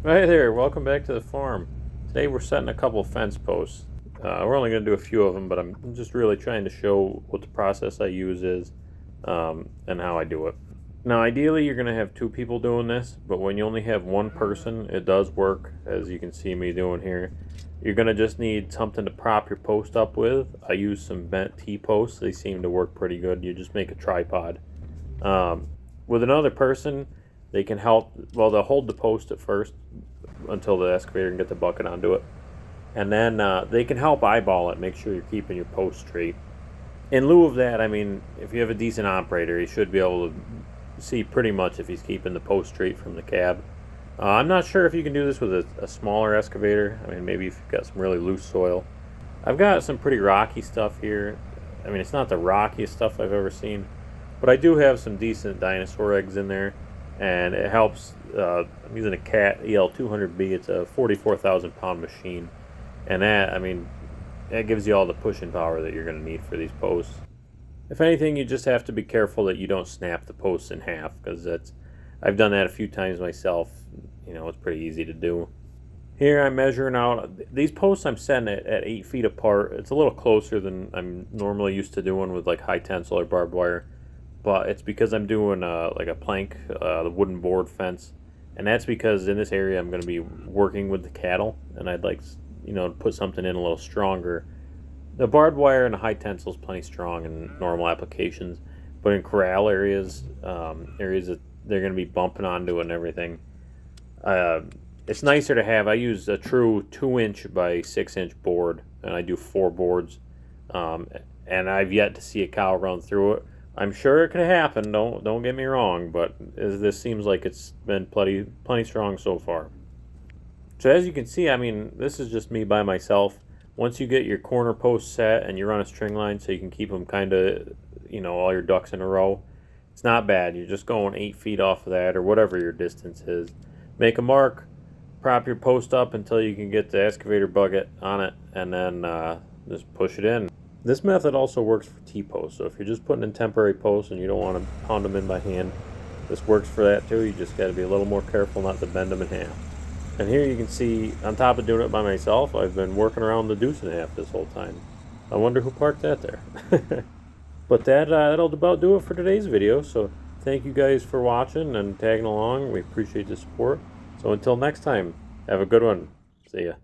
Hi there, welcome back to the farm. Today we're setting a couple fence posts. We're only going to do a few of them, but I'm just really trying to show what the process I use is and how I do it. Now ideally you're going to have two people doing this, but when you only have one person it does work, as you can see me doing here. You're going to just need something to prop your post up with. I use some bent T-posts, they seem to work pretty good. You just make a tripod. With another person, they can help, well, they'll hold the post at first until the excavator can get the bucket onto it. And then they can help eyeball it, make sure you're keeping your post straight. In lieu of that, I mean, if you have a decent operator, he should be able to see pretty much if he's keeping the post straight from the cab. I'm not sure if you can do this with a smaller excavator. I mean, maybe if you've got some really loose soil. I've got some pretty rocky stuff here. I mean, it's not the rockiest stuff I've ever seen, but I do have some decent dinosaur eggs in there, and it helps. I'm using a Cat EL200B. It's a 44,000 pound machine, and that, I mean, that gives you all the pushing power that you're going to need for these posts. If anything, you just have to be careful that you don't snap the posts in half, because I've done that a few times myself. You know, it's pretty easy to do. Here I'm measuring out these posts. I'm setting it at 8 feet apart. It's a little closer than I'm normally used to doing with like high tensile or barbed wire, but it's because I'm doing like a plank, the wooden board fence, and that's because in this area I'm going to be working with the cattle, and I'd like, you know, to put something in a little stronger. The barbed wire and the high tensile is plenty strong in normal applications, but in corral areas, areas that they're going to be bumping onto and everything, it's nicer to have. I use a true 2-inch by 6-inch board, and I do 4 boards, and I've yet to see a cow run through it. I'm sure it could happen. Don't get me wrong, but this seems like it's been plenty strong so far. So as you can see, I mean, this is just me by myself. Once you get your corner posts set and you run a string line so you can keep them kind of, you know, all your ducks in a row, it's not bad. You're just going 8 feet off of that or whatever your distance is. Make a mark, prop your post up until you can get the excavator bucket on it, and then just push it in. This method also works for T-posts, so if you're just putting in temporary posts and you don't want to pound them in by hand, this works for that too. You just got to be a little more careful not to bend them in half. And here you can see, on top of doing it by myself, I've been working around the deuce and a half this whole time. I wonder who parked that there. But that'll about do it for today's video, so thank you guys for watching and tagging along. We appreciate the support. So until next time, have a good one. See ya.